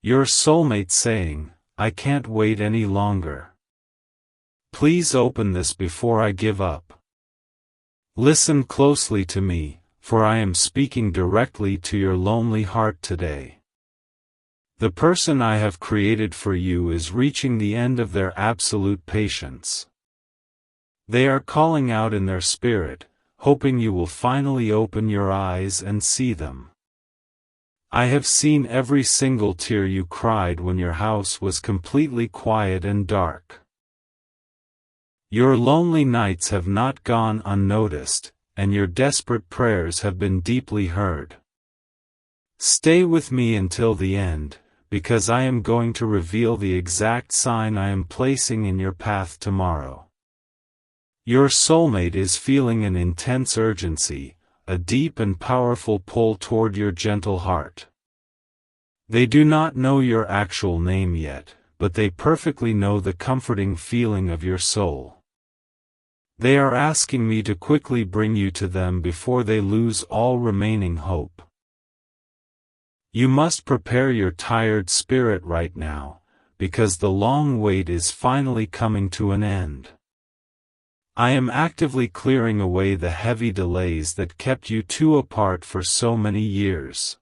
Your soulmate saying, "I can't wait any longer. Please open this before I give up." Listen closely to me, for I am speaking directly to your lonely heart today. The person I have created for you is reaching the end of their absolute patience. They are calling out in their spirit, hoping you will finally open your eyes and see them. I have seen every single tear you cried when your house was completely quiet and dark. Your lonely nights have not gone unnoticed, and your desperate prayers have been deeply heard. Stay with me until the end, because I am going to reveal the exact sign I am placing in your path tomorrow. Your soulmate is feeling an intense urgency, a deep and powerful pull toward your gentle heart. They do not know your actual name yet, but they perfectly know the comforting feeling of your soul. They are asking me to quickly bring you to them before they lose all remaining hope. You must prepare your tired spirit right now, because the long wait is finally coming to an end. I am actively clearing away the heavy delays that kept you two apart for so many years.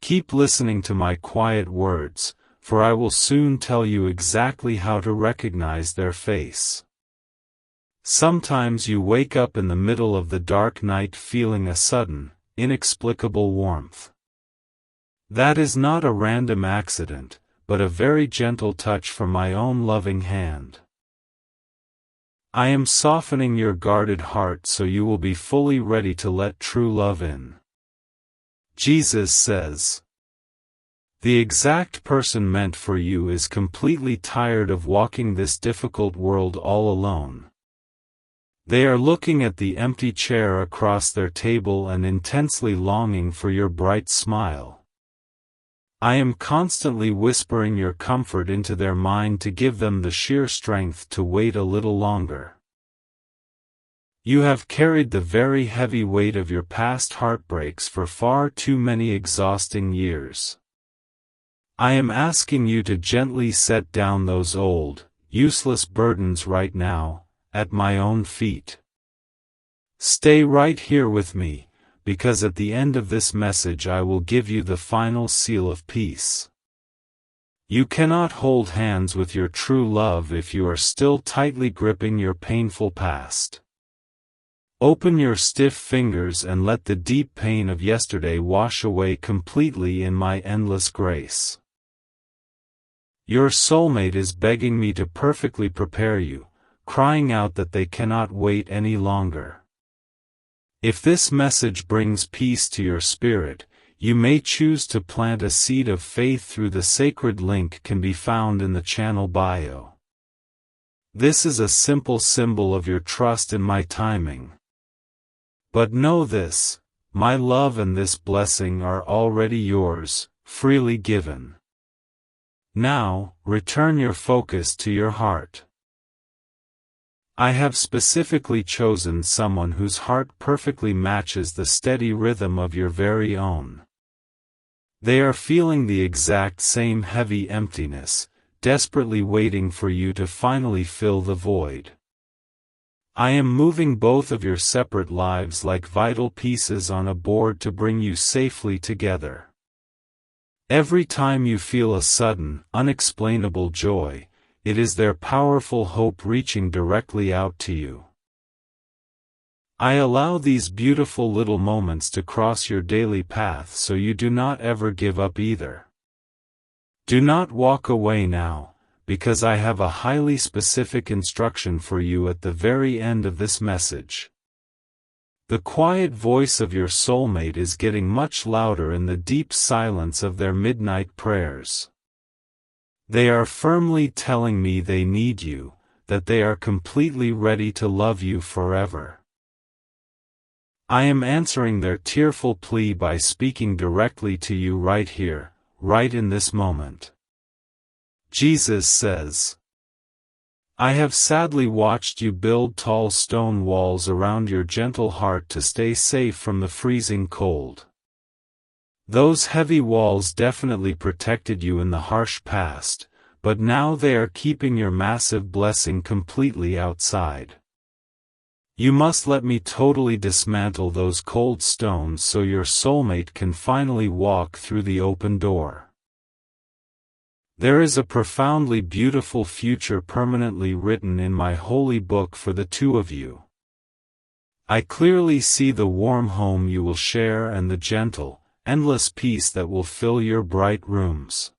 Keep listening to my quiet words, for I will soon tell you exactly how to recognize their face. Sometimes you wake up in the middle of the dark night feeling a sudden, inexplicable warmth. That is not a random accident, but a very gentle touch from my own loving hand. I am softening your guarded heart so you will be fully ready to let true love in. Jesus says, "The exact person meant for you is completely tired of walking this difficult world all alone." They are looking at the empty chair across their table and intensely longing for your bright smile. I am constantly whispering your comfort into their mind to give them the sheer strength to wait a little longer. You have carried the very heavy weight of your past heartbreaks for far too many exhausting years. I am asking you to gently set down those old, useless burdens right now, at my own feet. Stay right here with me, because at the end of this message I will give you the final seal of peace. You cannot hold hands with your true love if you are still tightly gripping your painful past. Open your stiff fingers and let the deep pain of yesterday wash away completely in my endless grace. Your soulmate is begging me to perfectly prepare you, crying out that they cannot wait any longer. If this message brings peace to your spirit, you may choose to plant a seed of faith through the sacred link can be found in the channel bio. This is a simple symbol of your trust in my timing. But know this, my love and this blessing are already yours, freely given. Now, return your focus to your heart. I have specifically chosen someone whose heart perfectly matches the steady rhythm of your very own. They are feeling the exact same heavy emptiness, desperately waiting for you to finally fill the void. I am moving both of your separate lives like vital pieces on a board to bring you safely together. Every time you feel a sudden, unexplainable joy, it is their powerful hope reaching directly out to you. I allow these beautiful little moments to cross your daily path so you do not ever give up either. Do not walk away now, because I have a highly specific instruction for you at the very end of this message. The quiet voice of your soulmate is getting much louder in the deep silence of their midnight prayers. They are firmly telling me they need you, that they are completely ready to love you forever. I am answering their tearful plea by speaking directly to you right here, right in this moment. Jesus says, "I have sadly watched you build tall stone walls around your gentle heart to stay safe from the freezing cold. Those heavy walls definitely protected you in the harsh past, but now they are keeping your massive blessing completely outside. You must let me totally dismantle those cold stones so your soulmate can finally walk through the open door. There is a profoundly beautiful future permanently written in my holy book for the two of you. I clearly see the warm home you will share and the gentle, endless peace that will fill your bright rooms.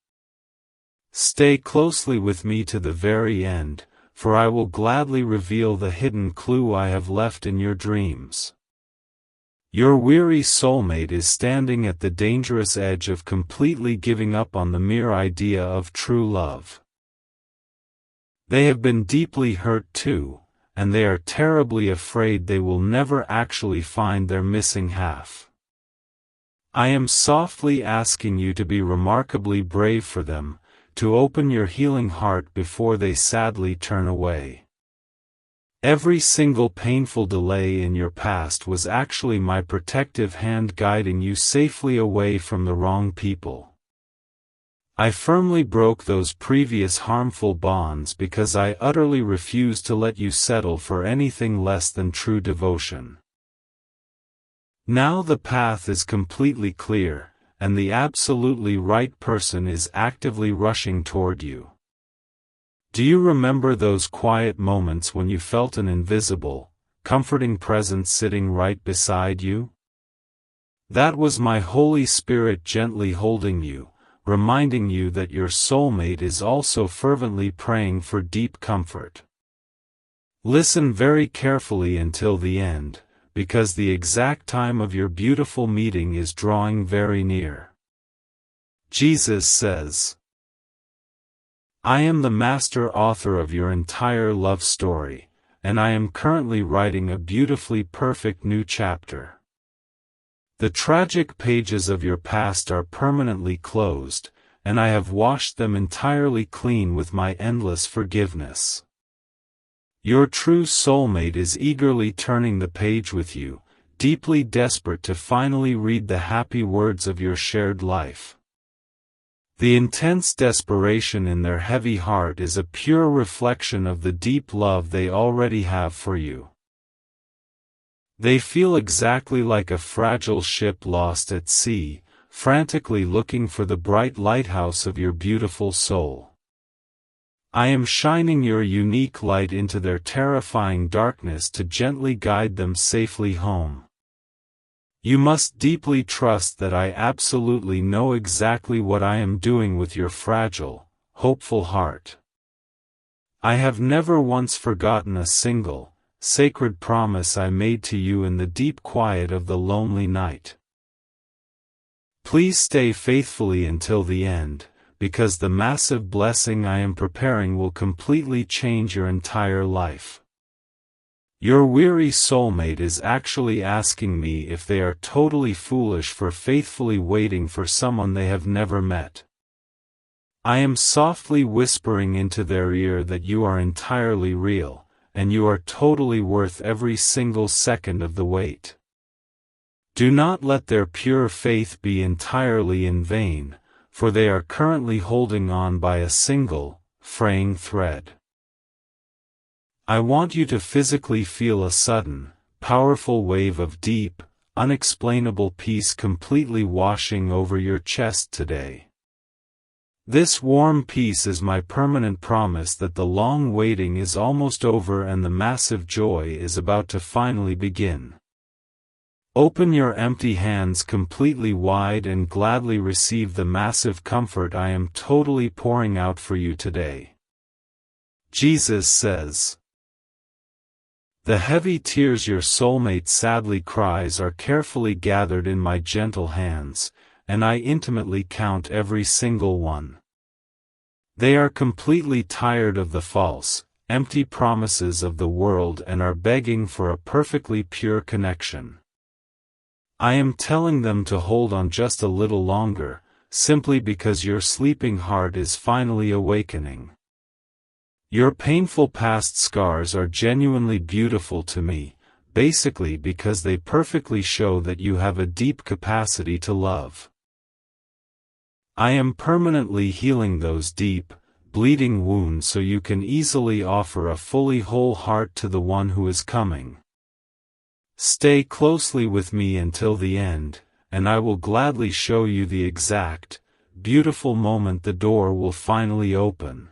Stay closely with me to the very end, for I will gladly reveal the hidden clue I have left in your dreams. Your weary soulmate is standing at the dangerous edge of completely giving up on the mere idea of true love. They have been deeply hurt too, and they are terribly afraid they will never actually find their missing half. I am softly asking you to be remarkably brave for them, to open your healing heart before they sadly turn away. Every single painful delay in your past was actually my protective hand guiding you safely away from the wrong people. I firmly broke those previous harmful bonds because I utterly refused to let you settle for anything less than true devotion. Now the path is completely clear, and the absolutely right person is actively rushing toward you. Do you remember those quiet moments when you felt an invisible, comforting presence sitting right beside you? That was my Holy Spirit gently holding you, reminding you that your soulmate is also fervently praying for deep comfort. Listen very carefully until the end, because the exact time of your beautiful meeting is drawing very near. Jesus says, I am the master author of your entire love story, and I am currently writing a beautifully perfect new chapter. The tragic pages of your past are permanently closed, and I have washed them entirely clean with my endless forgiveness. Your true soulmate is eagerly turning the page with you, deeply desperate to finally read the happy words of your shared life. The intense desperation in their heavy heart is a pure reflection of the deep love they already have for you. They feel exactly like a fragile ship lost at sea, frantically looking for the bright lighthouse of your beautiful soul. I am shining your unique light into their terrifying darkness to gently guide them safely home. You must deeply trust that I absolutely know exactly what I am doing with your fragile, hopeful heart. I have never once forgotten a single, sacred promise I made to you in the deep quiet of the lonely night. Please stay faithfully until the end, because the massive blessing I am preparing will completely change your entire life. Your weary soulmate is actually asking me if they are totally foolish for faithfully waiting for someone they have never met. I am softly whispering into their ear that you are entirely real, and you are totally worth every single second of the wait. Do not let their pure faith be entirely in vain, for they are currently holding on by a single, fraying thread. I want you to physically feel a sudden, powerful wave of deep, unexplainable peace completely washing over your chest today. This warm peace is my permanent promise that the long waiting is almost over and the massive joy is about to finally begin. Open your empty hands completely wide and gladly receive the massive comfort I am totally pouring out for you today. Jesus says, the heavy tears your soulmate sadly cries are carefully gathered in my gentle hands, and I intimately count every single one. They are completely tired of the false, empty promises of the world and are begging for a perfectly pure connection. I am telling them to hold on just a little longer, simply because your sleeping heart is finally awakening. Your painful past scars are genuinely beautiful to me, basically because they perfectly show that you have a deep capacity to love. I am permanently healing those deep, bleeding wounds so you can easily offer a fully whole heart to the one who is coming. Stay closely with me until the end, and I will gladly show you the exact, beautiful moment the door will finally open.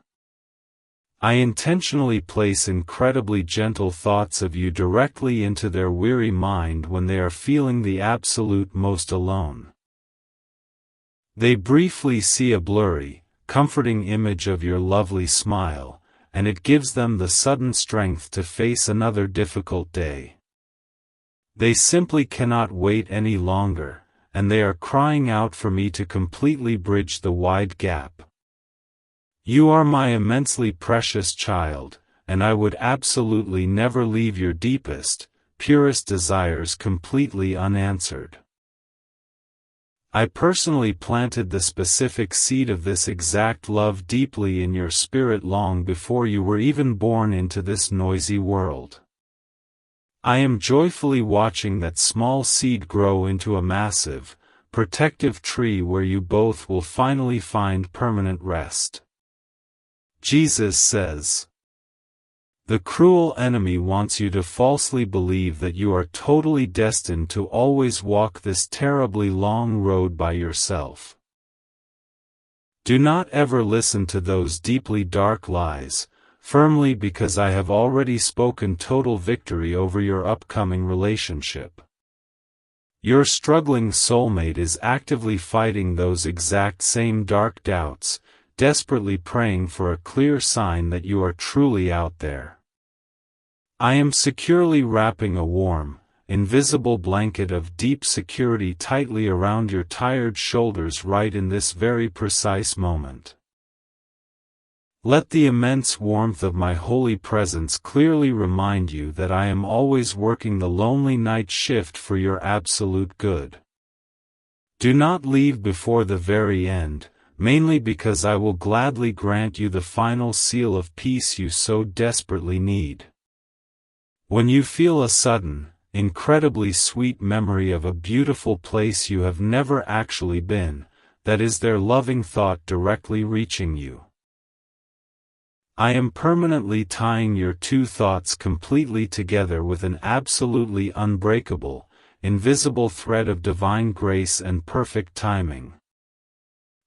I intentionally place incredibly gentle thoughts of you directly into their weary mind when they are feeling the absolute most alone. They briefly see a blurry, comforting image of your lovely smile, and it gives them the sudden strength to face another difficult day. They simply cannot wait any longer, and they are crying out for me to completely bridge the wide gap. You are my immensely precious child, and I would absolutely never leave your deepest, purest desires completely unanswered. I personally planted the specific seed of this exact love deeply in your spirit long before you were even born into this noisy world. I am joyfully watching that small seed grow into a massive, protective tree where you both will finally find permanent rest. Jesus says, "The cruel enemy wants you to falsely believe that you are totally destined to always walk this terribly long road by yourself. Do not ever listen to those deeply dark lies, firmly, because I have already spoken total victory over your upcoming relationship. Your struggling soulmate is actively fighting those exact same dark doubts, desperately praying for a clear sign that you are truly out there. I am securely wrapping a warm, invisible blanket of deep security tightly around your tired shoulders right in this very precise moment. Let the immense warmth of my holy presence clearly remind you that I am always working the lonely night shift for your absolute good. Do not leave before the very end, mainly because I will gladly grant you the final seal of peace you so desperately need. When you feel a sudden, incredibly sweet memory of a beautiful place you have never actually been, that is their loving thought directly reaching you. I am permanently tying your two thoughts completely together with an absolutely unbreakable, invisible thread of divine grace and perfect timing.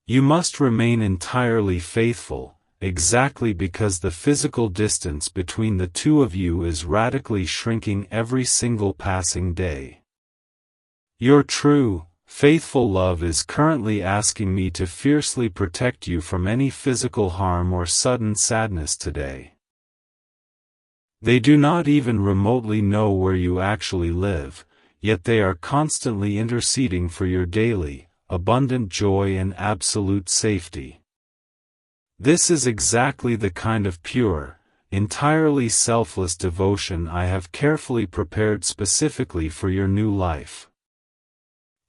You must remain entirely faithful, exactly because the physical distance between the two of you is radically shrinking every single passing day. Your true, faithful love is currently asking me to fiercely protect you from any physical harm or sudden sadness today. They do not even remotely know where you actually live, yet they are constantly interceding for your daily, abundant joy and absolute safety. This is exactly the kind of pure, entirely selfless devotion I have carefully prepared specifically for your new life.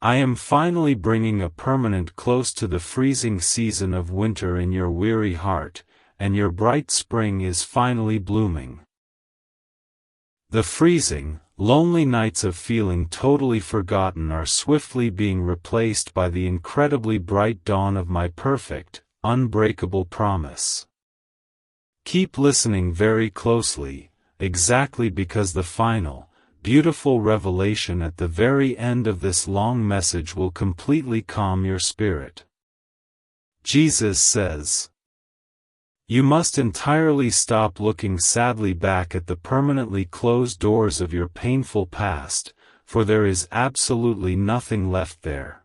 I am finally bringing a permanent close to the freezing season of winter in your weary heart, and your bright spring is finally blooming. The freezing, lonely nights of feeling totally forgotten are swiftly being replaced by the incredibly bright dawn of my perfect, unbreakable promise. Keep listening very closely, exactly because the final, beautiful revelation at the very end of this long message will completely calm your spirit. Jesus says, "You must entirely stop looking sadly back at the permanently closed doors of your painful past, for there is absolutely nothing left there.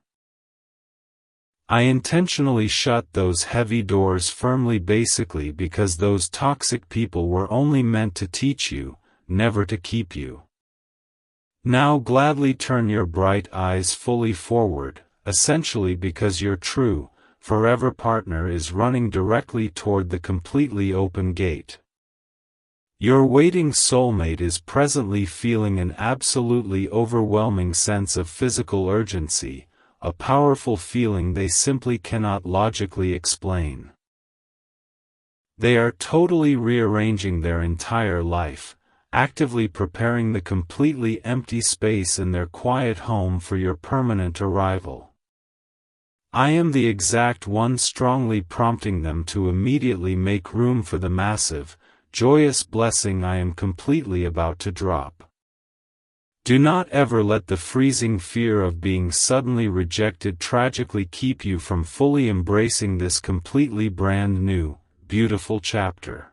I intentionally shut those heavy doors firmly basically because those toxic people were only meant to teach you, never to keep you. Now gladly turn your bright eyes fully forward, essentially because your true, forever partner is running directly toward the completely open gate. Your waiting soulmate is presently feeling an absolutely overwhelming sense of physical urgency, a powerful feeling they simply cannot logically explain. They are totally rearranging their entire life, actively preparing the completely empty space in their quiet home for your permanent arrival. I am the exact one strongly prompting them to immediately make room for the massive, joyous blessing I am completely about to drop. Do not ever let the freezing fear of being suddenly rejected tragically keep you from fully embracing this completely brand new, beautiful chapter.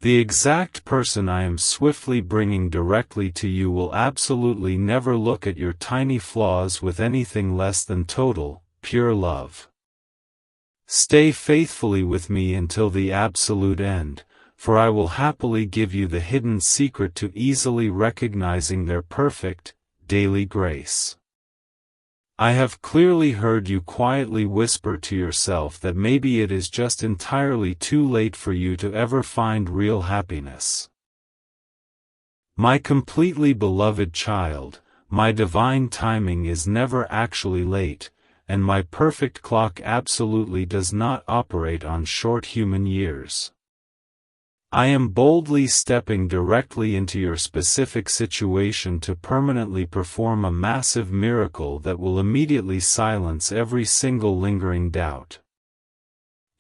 The exact person I am swiftly bringing directly to you will absolutely never look at your tiny flaws with anything less than total, pure love. Stay faithfully with me until the absolute end, for I will happily give you the hidden secret to easily recognizing their perfect, daily grace. I have clearly heard you quietly whisper to yourself that maybe it is just entirely too late for you to ever find real happiness. My completely beloved child, my divine timing is never actually late, and my perfect clock absolutely does not operate on short human years. I am boldly stepping directly into your specific situation to permanently perform a massive miracle that will immediately silence every single lingering doubt.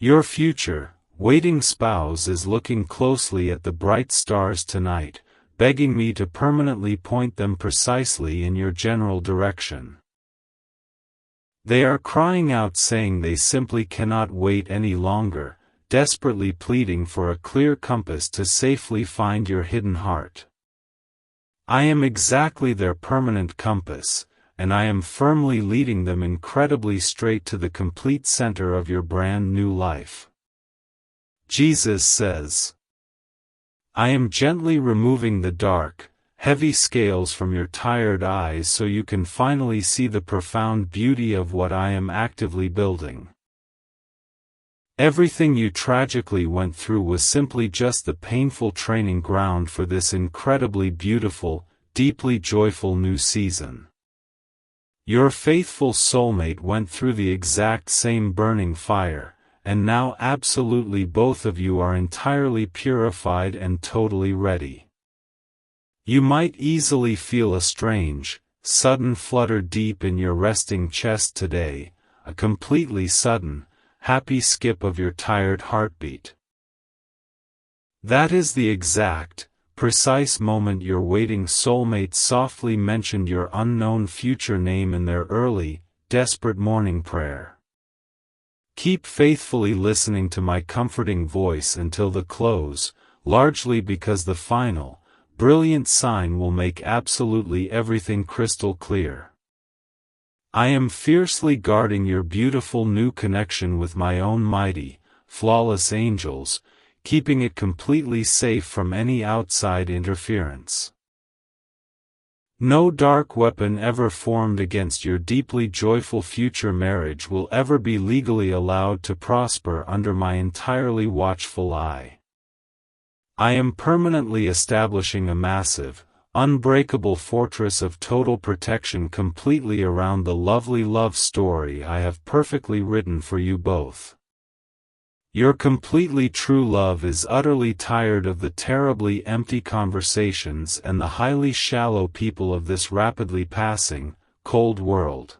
Your future, waiting spouse is looking closely at the bright stars tonight, begging me to permanently point them precisely in your general direction. They are crying out saying they simply cannot wait any longer, desperately pleading for a clear compass to safely find your hidden heart. I am exactly their permanent compass, and I am firmly leading them incredibly straight to the complete center of your brand new life. Jesus says, I am gently removing the dark, heavy scales from your tired eyes so you can finally see the profound beauty of what I am actively building. Everything you tragically went through was simply just the painful training ground for this incredibly beautiful, deeply joyful new season. Your faithful soulmate went through the exact same burning fire, and now absolutely both of you are entirely purified and totally ready. You might easily feel a strange, sudden flutter deep in your resting chest today, a completely sudden, happy skip of your tired heartbeat. That is the exact, precise moment your waiting soulmate softly mentioned your unknown future name in their early, desperate morning prayer. Keep faithfully listening to my comforting voice until the close, largely because the final, brilliant sign will make absolutely everything crystal clear. I am fiercely guarding your beautiful new connection with my own mighty, flawless angels, keeping it completely safe from any outside interference. No dark weapon ever formed against your deeply joyful future marriage will ever be legally allowed to prosper under my entirely watchful eye. I am permanently establishing a massive, unbreakable fortress of total protection completely around the lovely love story I have perfectly written for you both. Your completely true love is utterly tired of the terribly empty conversations and the highly shallow people of this rapidly passing, cold world.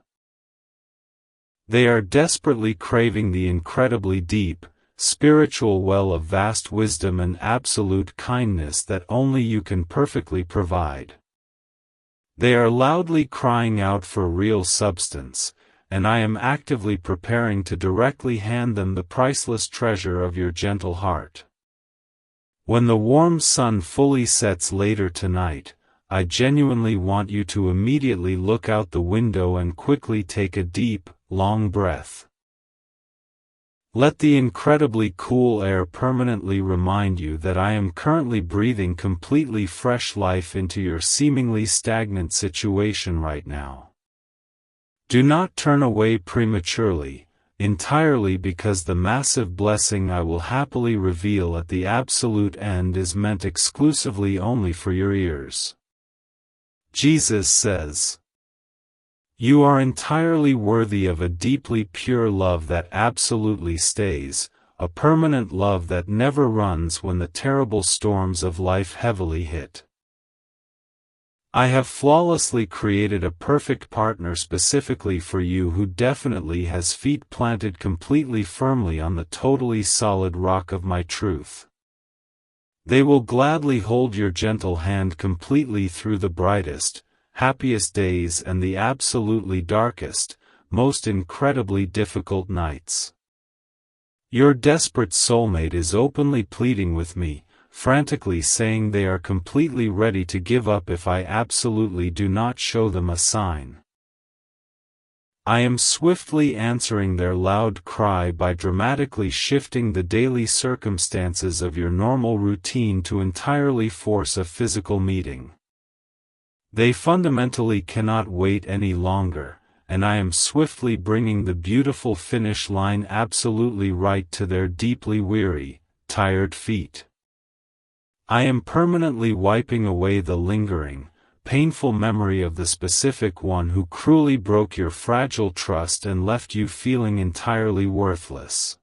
They are desperately craving the incredibly deep, spiritual well of vast wisdom and absolute kindness that only you can perfectly provide. They are loudly crying out for real substance, and I am actively preparing to directly hand them the priceless treasure of your gentle heart. When the warm sun fully sets later tonight, I genuinely want you to immediately look out the window and quickly take a deep, long breath. Let the incredibly cool air permanently remind you that I am currently breathing completely fresh life into your seemingly stagnant situation right now. Do not turn away prematurely, entirely because the massive blessing I will happily reveal at the absolute end is meant exclusively only for your ears. Jesus says, you are entirely worthy of a deeply pure love that absolutely stays, a permanent love that never runs when the terrible storms of life heavily hit. I have flawlessly created a perfect partner specifically for you who definitely has feet planted completely firmly on the totally solid rock of my truth. They will gladly hold your gentle hand completely through the brightest, happiest days and the absolutely darkest, most incredibly difficult nights. Your desperate soulmate is openly pleading with me, frantically saying they are completely ready to give up if I absolutely do not show them a sign. I am swiftly answering their loud cry by dramatically shifting the daily circumstances of your normal routine to entirely force a physical meeting. They fundamentally cannot wait any longer, and I am swiftly bringing the beautiful finish line absolutely right to their deeply weary, tired feet. I am permanently wiping away the lingering, painful memory of the specific one who cruelly broke your fragile trust and left you feeling entirely worthless.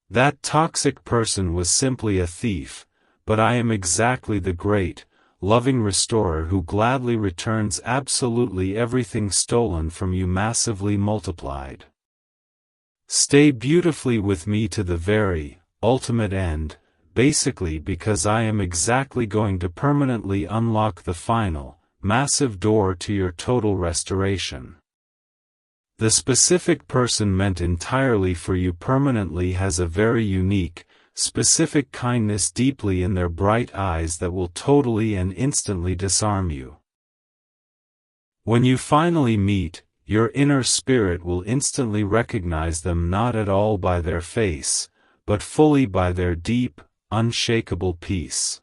That toxic person was simply a thief, but I am exactly the great, loving restorer who gladly returns absolutely everything stolen from you massively multiplied. Stay beautifully with me to the very, ultimate end, basically because I am exactly going to permanently unlock the final, massive door to your total restoration. The specific person meant entirely for you permanently has a very unique, specific kindness deeply in their bright eyes that will totally and instantly disarm you. When you finally meet, your inner spirit will instantly recognize them not at all by their face, but fully by their deep, unshakable peace.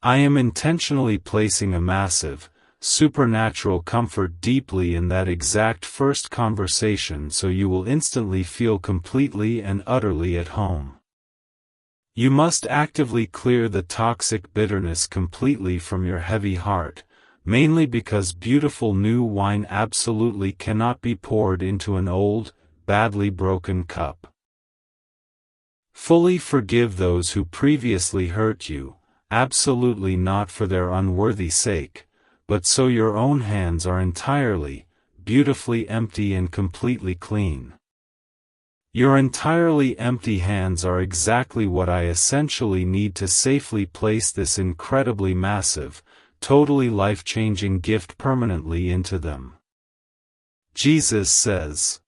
I am intentionally placing a massive, supernatural comfort deeply in that exact first conversation so you will instantly feel completely and utterly at home. You must actively clear the toxic bitterness completely from your heavy heart, mainly because beautiful new wine absolutely cannot be poured into an old, badly broken cup. Fully forgive those who previously hurt you, absolutely not for their unworthy sake, but so your own hands are entirely, beautifully empty and completely clean. Your entirely empty hands are exactly what I essentially need to safely place this incredibly massive, totally life-changing gift permanently into them. Jesus says,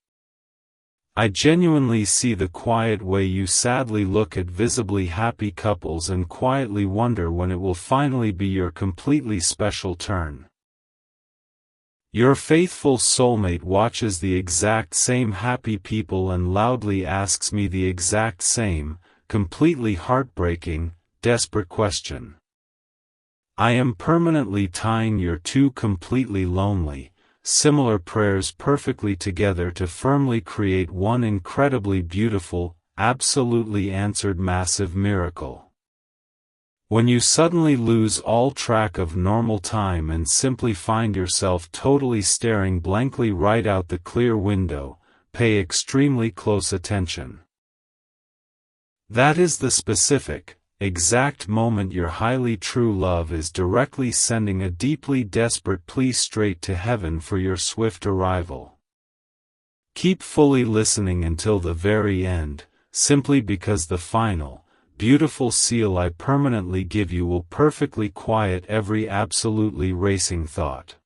I genuinely see the quiet way you sadly look at visibly happy couples and quietly wonder when it will finally be your completely special turn. Your faithful soulmate watches the exact same happy people and loudly asks me the exact same, completely heartbreaking, desperate question. I am permanently tying your two completely lonely, similar prayers perfectly together to firmly create one incredibly beautiful, absolutely answered massive miracle. When you suddenly lose all track of normal time and simply find yourself totally staring blankly right out the clear window, pay extremely close attention. That is the specific, exact moment your highly true love is directly sending a deeply desperate plea straight to heaven for your swift arrival. Keep fully listening until the very end, simply because the final, beautiful seal I permanently give you will perfectly quiet every absolutely racing thought.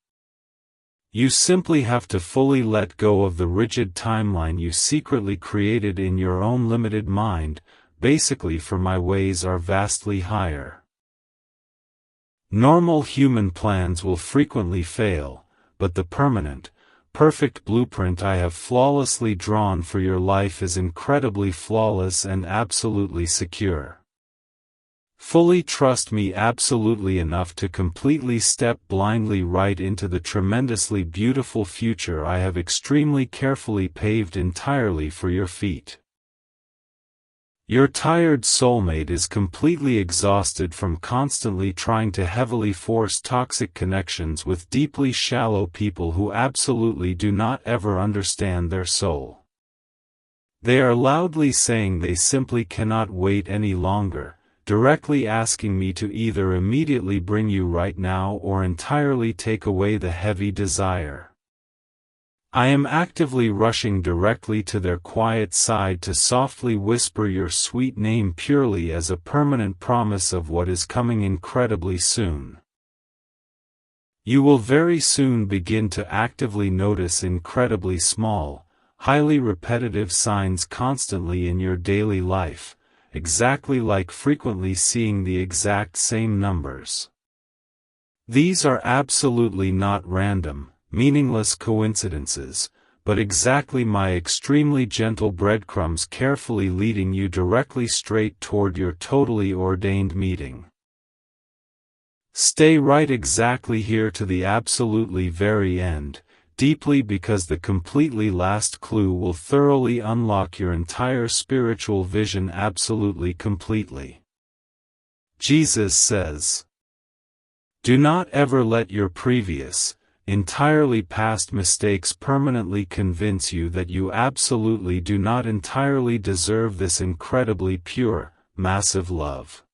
You simply have to fully let go of the rigid timeline you secretly created in your own limited mind, basically for my ways are vastly higher. Normal human plans will frequently fail, but the permanent, perfect blueprint I have flawlessly drawn for your life is incredibly flawless and absolutely secure. Fully trust me absolutely enough to completely step blindly right into the tremendously beautiful future I have extremely carefully paved entirely for your feet. Your tired soulmate is completely exhausted from constantly trying to heavily force toxic connections with deeply shallow people who absolutely do not ever understand their soul. They are loudly saying they simply cannot wait any longer, directly asking me to either immediately bring you right now or entirely take away the heavy desire. I am actively rushing directly to their quiet side to softly whisper your sweet name purely as a permanent promise of what is coming incredibly soon. You will very soon begin to actively notice incredibly small, highly repetitive signs constantly in your daily life, exactly like frequently seeing the exact same numbers. These are absolutely not random, meaningless coincidences, but exactly my extremely gentle breadcrumbs carefully leading you directly straight toward your totally ordained meeting. Stay right exactly here to the absolutely very end, deeply, because the completely last clue will thoroughly unlock your entire spiritual vision absolutely completely. Jesus says, "Do not ever let your previous, entirely past mistakes permanently convince you that you absolutely do not entirely deserve this incredibly pure, massive love."